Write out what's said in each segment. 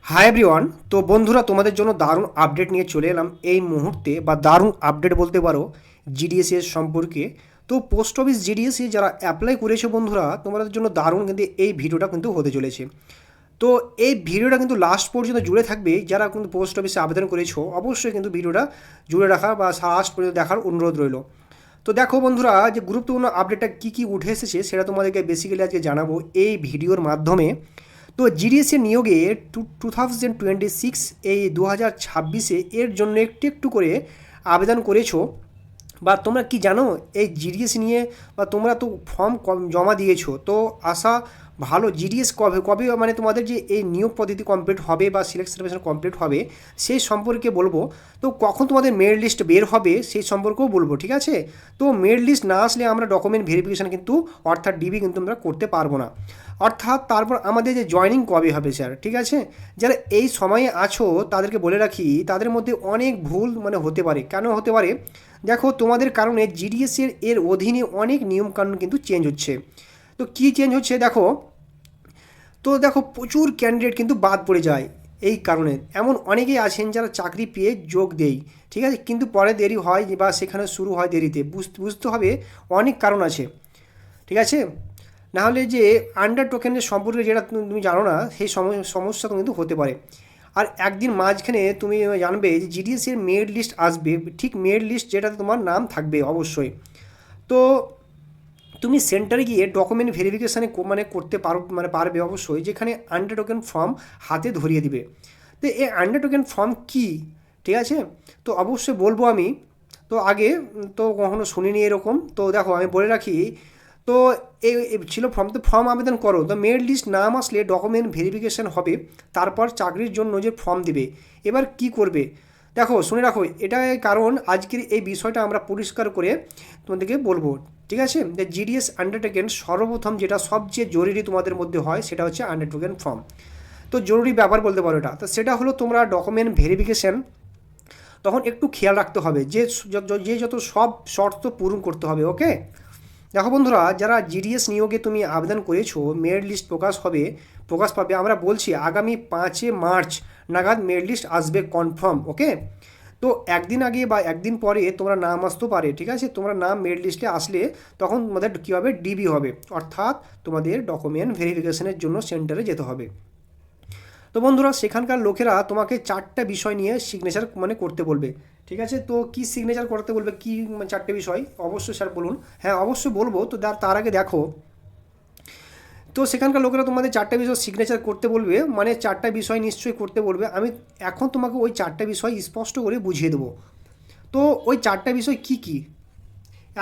Hi everyone. তো বন্ধুরা, তোমাদের জন্য দারুণ আপডেট নিয়ে চলে এলাম এই মুহূর্তে, বা দারুণ আপডেট বলতে পারো জিডিএস এর সম্পর্কে। তো পোস্ট অফিস জিডিএস যারা অ্যাপ্লাই করেছে বন্ধুরা, তোমাদের জন্য দারুণ কিন্তু এই ভিডিওটা কিন্তু হতে চলেছে। তো এই ভিডিওটা কিন্তু লাস্ট পর্যন্ত জুড়ে থাকবে। যারা কিন্তু পোস্ট অফিসে আবেদন করেছো অবশ্যই কিন্তু ভিডিওটা জুড়ে রাখা বা লাস্ট পর্যন্ত দেখার অনুরোধ রইল। তো দেখো বন্ধুরা, যে গুরুত্বপূর্ণ আপডেটটা কী কী উঠে এসেছে সেটা তোমাদেরকে বেসিক্যালি আজকে জানাবো এই ভিডিওর মাধ্যমে। তো জিডিএসের নিয়োগে 2026 এই 2026 এর জন্য একটু একটু করে আবেদন করেছো, বা তোমরা কি জানো এই জিডিএস নিয়ে, বা তোমরা তো ফর্ম জমা দিয়েছো। তো আশা ভালো, জিডিএস কবে কবে মানে তোমাদের যে এই নিয়োগ পদ্ধতি কমপ্লিট হবে বা সিলেকশন কমপ্লিট হবে সেই সম্পর্কে বলবো। তো কখন তোমাদের মেরিট লিস্ট বের হবে সেই সম্পর্কেও বলবো, ঠিক আছে। তো মেরিট লিস্ট না আসলে আমরা ডকুমেন্ট ভেরিফিকেশান কিন্তু অর্থাৎ ডিবি কিন্তু আমরা করতে পারবো না। অর্থাৎ তারপর আমাদের যে জয়েনিং কবে হবে স্যার, ঠিক আছে। যারা এই সময়ে আছো তাদেরকে বলে রাখি, তাদের মধ্যে অনেক ভুল মানে হতে পারে। কেন হতে পারে? দেখো, তোমাদের কারণে এর অধীনে অনেক নিয়মকানুন কিন্তু চেঞ্জ হচ্ছে। তো কী চেঞ্জ হচ্ছে দেখো। তো দেখো, প্রচুর ক্যান্ডিডেট কিন্তু বাদ পড়ে যায় এই কারণে। এমন অনেকেই আছেন যারা চাকরি পেয়ে যোগ দেয়, ঠিক আছে, কিন্তু পরে দেরি হয় বা সেখানে শুরু হয় দেরিতে। বুঝতে হবে অনেক কারণ আছে, ঠিক আছে। নাহলে যে আন্ডার টোকেনের সম্পর্কে যেটা তুমি জানো না, সেই সমস্যা কিন্তু হতে পারে। আর একদিন মাঝখানে তুমি জানবে যে জিডিএসের মেরিট লিস্ট আসবে, ঠিক মেরিট লিস্ট যেটাতে তোমার নাম থাকবে অবশ্যই। তো তুমি সেন্টারে গিয়ে ডকুমেন্ট ভেরিফিকেশানে মানে করতে পারো, মানে পারবে অবশ্যই, যেখানে আন্ডার টোকেন ফর্ম হাতে ধরিয়ে দিবে। তো এই আন্ডার টোকেন ফর্ম কী, ঠিক আছে, তো অবশ্যই বলবো আমি। তো আগে তো কখনো শুনিনি এরকম। তো দেখো আমি বলে রাখি। তো এই ছিল ফর্ম, তো ফর্ম আবেদন করো। তো মেরিট লিস্ট নাম আসলে ডকুমেন্ট ভেরিফিকেশান হবে, তারপর চাকরির জন্য যে ফর্ম দিবে। এবার কি করবে দেখো, শুনে রাখো এটা। কারণ আজকের এই বিষয়টা আমরা পরিষ্কার করে তোমাদেরকে বলবো, ঠিক আছে। যে জিডিএস আন্ডারটেকেন সর্বপ্রথম যেটা সবচেয়ে জরুরি তোমাদের মধ্যে হয় সেটা হচ্ছে আন্ডারটেকেন ফর্ম। তো জরুরি ব্যাপার বলতে পারো এটা। তো সেটা হলো তোমরা ডকুমেন্ট ভেরিফিকেশান তখন একটু খেয়াল রাখতে হবে যে যত সব শর্ত পূরণ করতে হবে, ওকে। দেখো বন্ধুরা, যারা জিডিএস নিয়োগে তুমি আবেদন করেছো, মেরিট লিস্ট প্রকাশ পাবে আমরা বলছি আগামী 5 মার্চ নাগাদ মেরিট লিস্ট আসবে কনফার্ম, ওকে। তো একদিন আগে বা একদিন পরে তোমরা নাম আসতেও পারে, ঠিক আছে। তোমরা নাম মেরিট লিস্টে আসলে তখন তোমাদের কী হবে, ডিবি হবে, অর্থাৎ তোমাদের ডকুমেন্ট ভেরিফিকেশনের জন্য সেন্টারে যেতে হবে। তো বন্ধুরা, সেখানকার লোকেরা তোমাকে 4টা বিষয় নিয়ে সিগনেচার মানে করতে বলবে, ঠিক আছে। তো কি সিগনেচার করতে বলবে, কি 4টে বিষয় অবশ্যই স্যার বলুন। হ্যাঁ অবশ্যই বলবো। তো তার আগে দেখো, তো সেখানকার লোকেরা তোমাদের 4টা বিষয় সিগনেচার করতে বলবে, মানে 4টা বিষয় নিশ্চয়ই করতে বলবে। আমি এখন তোমাকে ওই 4টা বিষয় স্পষ্ট করে বুঝিয়ে দেবো। তো ওই 4টা বিষয় কি কি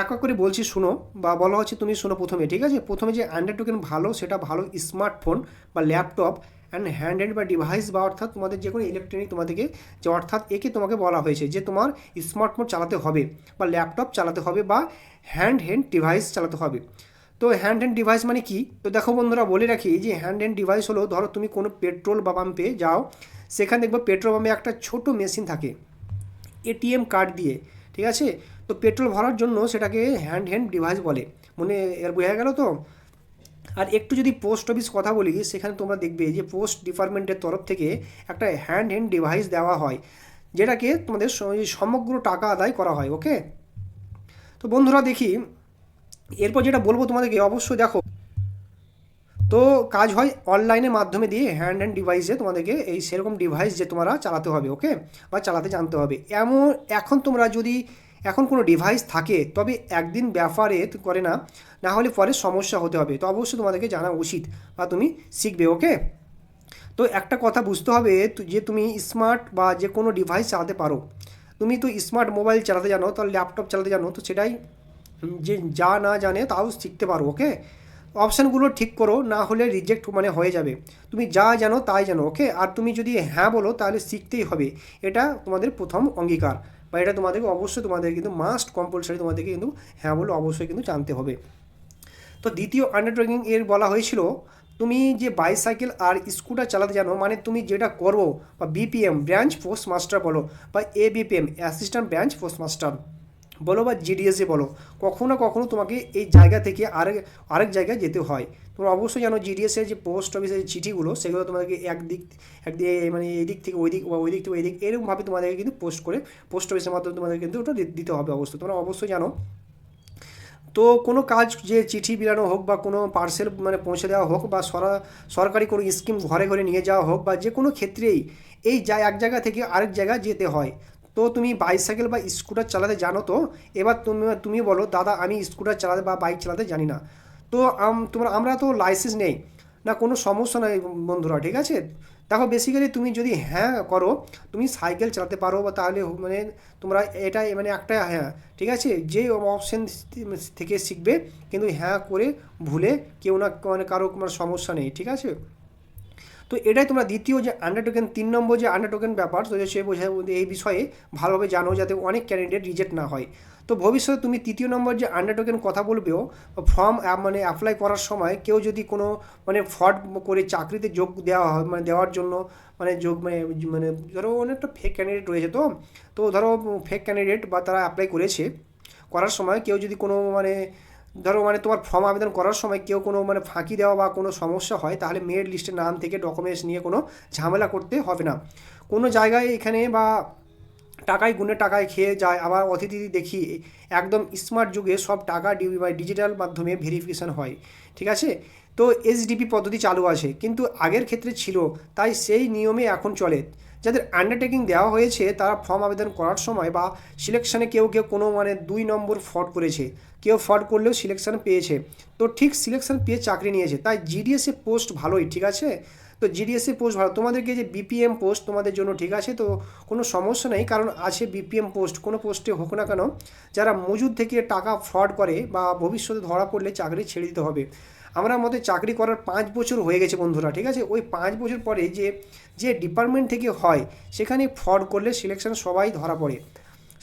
এক এক করে বলছি, শুনো, বা বলা হচ্ছে তুমি শোনো প্রথমে, ঠিক আছে। প্রথমে যে অ্যান্ড্রয়েড টোকেন ভালো, সেটা ভালো স্মার্টফোন বা ল্যাপটপ অ্যান্ড হ্যান্ডহেল্ড বা ডিভাইস, বা অর্থাৎ তোমাদের যে কোনো ইলেকট্রনিক তোমাদেরকে, যে অর্থাৎ একে তোমাকে বলা হয়েছে যে তোমার স্মার্টফোন চালাতে হবে, বা ল্যাপটপ চালাতে হবে, বা হ্যান্ড ডিভাইস চালাতে হবে। তো হ্যান্ড ডিভাইস মানে কি? তো দেখো বন্ধুরা, বলে রাখি যে হ্যান্ড ডিভাইস হলো, ধরো তুমি কোনো পেট্রোল বা পাম্পে যাও, সেখানে দেখবো পেট্রোল পাম্পে একটা ছোট মেশিন থাকে এটিএম কার্ড দিয়ে, ঠিক আছে। তো পেট্রোল ভরার জন্য সেটাকে হ্যান্ড ডিভাইস বলে। মনে এর বোঝা গেল তো। আর একটু যদি পোস্ট অফিস কথা বলি, সেখানে তোমরা দেখবে যে পোস্ট ডিপার্টমেন্টের তরফ থেকে একটা হ্যান্ড ডিভাইস দেওয়া হয়, যেটাকে তোমাদের সমগ্র টাকা আদায় করা হয়, ওকে। তো বন্ধুরা দেখি, এরপর যেটা বলবো তোমাদেরকে, অবশ্যই দেখো, তো কাজ হয় অনলাইনের মাধ্যমে দিয়ে হ্যান্ড ডিভাইসে তোমাদেরকে এই সেরকম ডিভাইস যে তোমরা চালাতে হবে, ওকে, বা চালাতে জানতে হবে। এখন তোমরা যদি এখন কোনো ডিভাইস থাকে তবে একদিন ব্যাপারে করে না, না হলে পরে সমস্যা হতে হবে। তো অবশ্যই তোমাদেরকে জানা উচিত বা তুমি শিখবে, ওকে। তো একটা কথা বুঝতে হবে যে তুমি স্মার্ট বা যে কোনো ডিভাইস চালাতে পারো। তুমি তো স্মার্ট মোবাইল চালাতে জানো, তো ল্যাপটপ চালাতে জানো, তো সেটাই যে যা না জানে তাও শিখতে পারো, ওকে। অপশানগুলো ঠিক করো, না হলে রিজেক্ট মানে হয়ে যাবে। তুমি যা জানো তাই জানো, ওকে। আর তুমি যদি হ্যাঁ বলো তাহলে শিখতেই হবে। এটা তোমাদের প্রথম অঙ্গীকার, বা এটা তোমাদেরকে অবশ্যই তোমাদের কিন্তু মাস্ট কম্পালসারি তোমাদেরকে কিন্তু হ্যাঁ বলে অবশ্যই কিন্তু জানতে হবে। তো দ্বিতীয় আন্ডারটেকিং এর বলা হয়েছিল তুমি যে বাইসাইকেল আর স্কুটার চালাতে জানো, মানে তুমি যেটা করো, বা বিপিএম ব্রাঞ্চ পোস্ট মাস্টার বলো, বা ABPM assistant branch post master বলো, বা জিডিএসএ বলো, কখনো না কখনো তোমাকে এই জায়গা থেকে আরেক জায়গায় যেতে হয়। তোমরা অবশ্যই জানো জিডিএসের যে পোস্ট অফিসের যে চিঠিগুলো সেগুলো তোমাদেরকে একদিকে মানে এই দিক থেকে ওই দিক বা ওই দিক থেকে ওই দিক এরকমভাবে তোমাদেরকে কিন্তু পোস্ট অফিসের মাধ্যমে তোমাদের কিন্তু ওটা দিতে হবে অবশ্যই, তোমরা অবশ্যই জানো। তো কোনো কাজ যে চিঠি বিলানো হোক বা কোনো পার্সেল মানে পৌঁছে দেওয়া হোক বা সরকারি কোনো স্কিম ঘরে ঘরে নিয়ে যাওয়া হোক বা যে কোনো ক্ষেত্রেই এই যা এক জায়গা থেকে আরেক জায়গায় যেতে হয়। তো তুমি বাইসাইকেল বা স্কুটার চালাতে জানো তো? এবার তুমি বলো দাদা আমি স্কুটার চালাতে বা বাইক চালাতে জানি না। তো আমরা তো লাইসেন্স নেই, না কোনো সমস্যা নাই বন্ধুরা, ঠিক আছে? দেখো বেসিক্যালি তুমি যদি হ্যাঁ করো, তুমি সাইকেল চালাতে পারো বা তাহলে মানে তোমরা এটাই মানে একটা হ্যাঁ, ঠিক আছে, যে অপশন থেকে শিখবে, কিন্তু হ্যাঁ করে ভুলে কেউ না মানে কারো কোনো সমস্যা নেই, ঠিক আছে? তো এটাই তোমরা দ্বিতীয় যে আন্ডারটেকেন 3 নম্বর যে আন্ডারটেকেন ব্যাপার, তো সে বোঝায় এই বিষয়ে ভালোভাবে জানো যাতে অনেক ক্যান্ডিডেট রিজেক্ট না হয়। তো ভবিষ্যতে তুমি 3 নম্বর যে আন্ডারটেকেন কথা বলবেও, ফর্ম মানে অ্যাপ্লাই করার সময় কেউ যদি কোনো মানে ফ্রড করে চাকরিতে যোগ দেওয়া হয় মানে দেওয়ার জন্য মানে যোগ মানে মানে ধরো অনেকটা ফেক ক্যান্ডিডেট রয়েছে, তো তো ধরো ফেক ক্যান্ডিডেট বা তারা অ্যাপ্লাই করার সময় কেউ যদি কোনো মানে ধরো মানে তোমার ফর্ম আবেদন করার সময় কেউ কোনো মানে ফাঁকি দেওয়া বা কোনো সমস্যা হয়, তাহলে মেরিট লিস্টের নাম থেকে ডকুমেন্টস নিয়ে কোনো ঝামেলা করতে হবে না। কোনো জায়গায় এখানে বা টাকায় গুনে টাকায় খেয়ে যায়, আবার অতিথি দেখি একদম স্মার্ট যুগে সব টাকা ডিজিটাল মাধ্যমে ভেরিফিকেশন হয়, ঠিক আছে? তো এইচডিপি পদ্ধতি চালু আছে, কিন্তু আগের ক্ষেত্রে ছিল, তাই সেই নিয়মে এখন চলে। যাদের আন্ডারটেকিং দেওয়া হয়েছে তারা ফর্ম আবেদন করার সময় বা সিলেকশানে কেউ কেউ কোনো মানে 2 নম্বর ফ্রড করেছে, কেউ ফ্রড করলেও সিলেকশান পেয়েছে, তো ঠিক সিলেকশান পেয়ে চাকরি নিয়েছে, তাই জিডিএসএ পোস্ট ভালোই, ঠিক আছে? তো জিডিএসএ পোস্ট ভালো, তোমাদেরকে যে বিপিএম পোস্ট তোমাদের জন্য ঠিক আছে, তো কোনো সমস্যা নেই, কারণ আছে বিপিএম পোস্ট, কোনো পোস্টে হোক না কেন যারা মজুদ থেকে টাকা ফ্রড করে বা ভবিষ্যতে ধরা পড়লে চাকরি ছেড়ে দিতে হবে। আমরা মতে চাকরি করার 5 বছর হয়ে গেছে বন্ধুরা, ঠিক আছে? ওই 5 বছর পরে যে যে ডিপার্টমেন্ট থেকে হয় সেখানে ফ্রড করলে সিলেকশন সবাই ধরা পড়ে,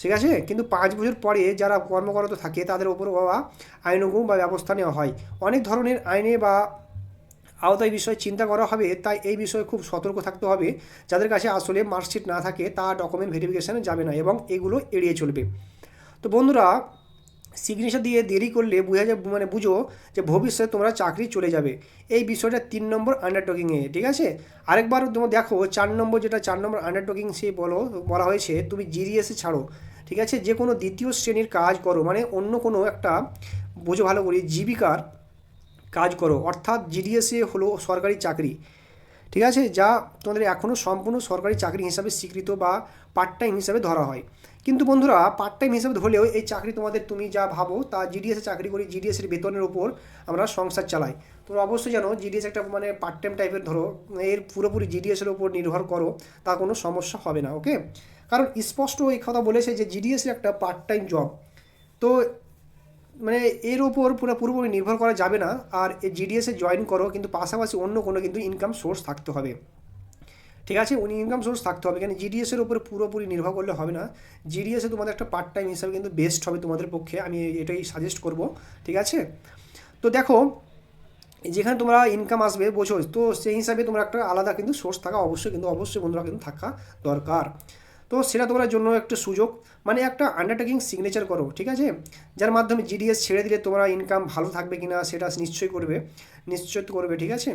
ঠিক আছে? কিন্তু 5 বছর পরে যারা কর্মরত থাকে তাদের ওপর বা আইনগত বা ব্যবস্থা নেওয়া হয়। অনেক ধরনের আইনে বা আওতায় বিষয়ে চিন্তা করা হবে, তাই এই বিষয়ে খুব সতর্ক থাকতে হবে। যাদের কাছে আসলে মার্কশিট না থাকে তা ডকুমেন্ট ভেরিফিকেশানে যাবে না এবং এগুলো এড়িয়ে চলবে। তো বন্ধুরা সিগনেচার দিয়ে দেরি করলে মানে বুঝো যে ভবিষ্যতে তোমরা চাকরি চলে যাবে। এই বিষয়টা 3 নম্বর আন্ডারটেকিংয়ে, ঠিক আছে? আরেকবার তোমরা দেখো 4 নম্বর, যেটা 4 নম্বর আন্ডারটেকিং সে বলা হয়েছে তুমি জিডিএসে ছাড়ো, ঠিক আছে? যে কোনো দ্বিতীয় শ্রেণীর কাজ করো, মানে অন্য কোনো একটা বোঝো ভালো করে জীবিকার কাজ করো, অর্থাৎ জিডিএসএ হলো সরকারি চাকরি, ঠিক আছে, যা তোমাদের এখনও সম্পূর্ণ সরকারি চাকরি হিসাবে স্বীকৃত বা পার্ট টাইম হিসাবে ধরা হয়। কিন্তু বন্ধুরা পার্ট টাইম হিসাবে ধরলেও এই চাকরি তোমাদের তুমি যা ভাবো তা জিডিএসে চাকরি করি, জিডিএসের বেতনের উপর আমরা সংসার চালাই। তোমরা অবশ্যই জানো জিডিএস একটা মানে পার্ট টাইম টাইপের ধরো, এর পুরোপুরি জিডিএসের উপর নির্ভর করো, তা কোনো সমস্যা হবে না, ওকে? কারণ স্পষ্ট এই কথা বলেছে যে জিডিএসের একটা পার্ট টাইম জব, তো মানে এর ওপর পুরোপুরি নির্ভর করা যাবে না। আর এই জিডিএসে জয়েন করো, কিন্তু পাশাপাশি অন্য কোনো কিন্তু ইনকাম সোর্স থাকতে হবে, ঠিক আছে? ইনকাম সোর্স থাকতে হবে, কারণ জিডিএসের উপরে পুরোপুরি নির্ভর করলে হবে না। জিডিএসে তোমাদের একটা পার্ট টাইম হিসাবে কিন্তু বেস্ট হবে তোমাদের পক্ষে, আমি এটাই সাজেস্ট করব, ঠিক আছে? তো দেখো যেখানে তোমরা ইনকাম আসবে বোঝো, তো সেই হিসাবে তোমরা একটা আলাদা কিন্তু সোর্স থাকা অবশ্যই কিন্তু অবশ্যই বন্ধুরা কিন্তু থাকা দরকার। তো সেটা তোমার জন্য একটা সুযোগ, মানে একটা আন্ডারটেকিং সিগনেচার করো, ঠিক আছে? যার মাধ্যমে জিডিএস ছেড়ে দিলে তোমার ইনকাম ভালো থাকবে কিনা সেটা নিশ্চয় করবে, ঠিক আছে?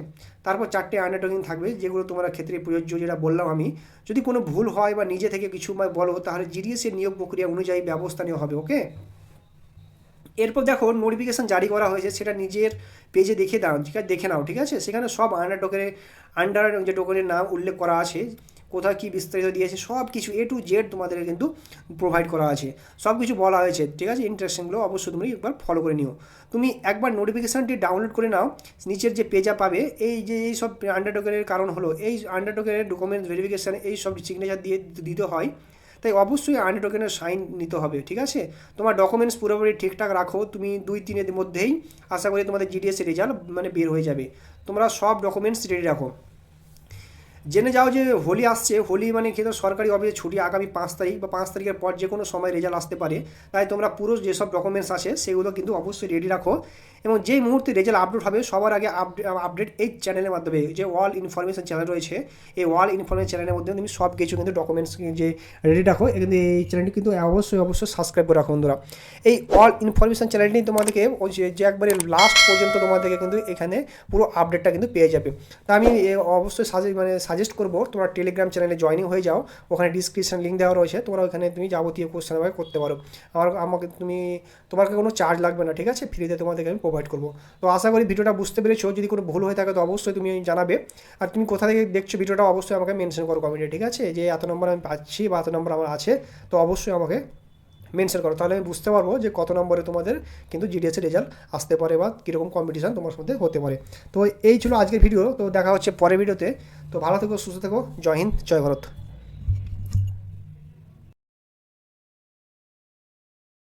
তারপর 4টে আন্ডারটেকিং থাকবে যেগুলো তোমার ক্ষেত্রে প্রযোজ্য, যেটা বললাম আমি। যদি কোনো ভুল হয় বা নিজে থেকে কিছু বলো তাহলে জিডিএসের নিয়োগ প্রক্রিয়া অনুযায়ী ব্যবস্থা নেওয়া হবে, ওকে? এরপর দেখো নোটিফিকেশান জারি করা হয়েছে, সেটা নিজের পেজে দেখে নাও, ঠিক আছে? সেখানে সব আন্ডার যে টোকেনের নাম উল্লেখ করা আছে, কোথায় কী বিস্তারিত দিয়েছে সব কিছু A to Z তোমাদের কিন্তু প্রোভাইড করা আছে, সব কিছু বলা হয়েছে, ঠিক আছে? ইন্টারেস্টিংগুলো অবশ্যই তুমি একবার ফলো করে নিও। তুমি একবার নোটিফিকেশানটি ডাউনলোড করে নাও, নিচের যে পেজা পাবে এই যে এই সব আন্ডারটেকের কারণ হলো এই আন্ডারটেকের ডকুমেন্ট ভেরিফিকেশান এই সব সিগনেচার দিয়ে দিতে হয়, তাই অবশ্যই আন্ডারটেকেনের সাইন নিতে হবে, ঠিক আছে? তোমার ডকুমেন্টস পুরোপুরি ঠিকঠাক রাখো, তুমি 2-3 এর মধ্যেই আশা করি তোমাদের জিডিএস রেজাল্ট মানে বের হয়ে যাবে। তোমরা সব ডকুমেন্টস রেডি রাখো। জেনে যাও যে হোলি আসছে, হোলি মানে কিন্তু সরকারি অফিসে ছুটি আগামী 5 তারিখ বা 5 তারিখের পর যে কোনো সময় রেজাল্ট আসতে পারে। তাই তোমরা পুরো যেসব ডকুমেন্টস আছে সেগুলো কিন্তু অবশ্যই রেডি রাখো, এবং যেই মুহূর্তে রেজাল্ট আপলোড হবে সবার আগে আপডেট এই চ্যানেলের মাধ্যমে, যে ওয়াল ইনফরমেশন চ্যানেল রয়েছে, এই ওয়াল ইনফরমেশন চ্যানেলের মধ্যে তুমি সব কিছু কিন্তু ডকুমেন্টস যে রেডি রাখো। কিন্তু এই চ্যানেলটি কিন্তু অবশ্যই সাবস্ক্রাইব করে রাখো বন্ধুরা। এই অল ইনফরমেশন চ্যানেলটি তোমাদেরকে ওই যে একবারে লাস্ট পর্যন্ত তোমাদেরকে কিন্তু এখানে পুরো আপডেটটা কিন্তু পেয়ে যাবে। তা আমি অবশ্যই সাজেস্ট করবো তোমরা টেলিগ্রাম চ্যানেলে জয়েনিং হয়ে যাও, ওখানে ডিসক্রিপশন লিঙ্ক দেওয়া রয়েছে, তোমরা ওখানে তুমি যাবতীয় কোশ্চেন আমাকে করতে পারো। আমাকে তোমাকে কোনো চার্জ লাগবে না, ঠিক আছে, ফ্রিতে তোমাদেরকে আমি প্রোভাইড করবো। তো আশা করি ভিডিওটা বুঝতে পেরেছো, যদি কোনো ভুল হয়ে থাকে তো অবশ্যই তুমি জানাবে। আর তুমি কোথা থেকে দেখছো ভিডিওটা অবশ্যই আমাকে মেনশন করো কমেন্টে, ঠিক আছে, যে এত নম্বর আমি পাচ্ছি বা এত নম্বর আমার আছে, তো অবশ্যই আমাকে মেনশন করো, তাহলে আমি বুঝতে পারবো যে কত নম্বরে তোমাদের কিন্তু জিডিএসের রেজাল্ট আসতে পারে বা কীরকম কম্পিটিশান তোমার মধ্যে হতে পারে। তো এই ছিল আজকের ভিডিও, তো দেখা হচ্ছে পরের ভিডিওতে। তো ভালো থেকো, সুস্থ থেকো, জয় হিন্দ, জয় ভারত।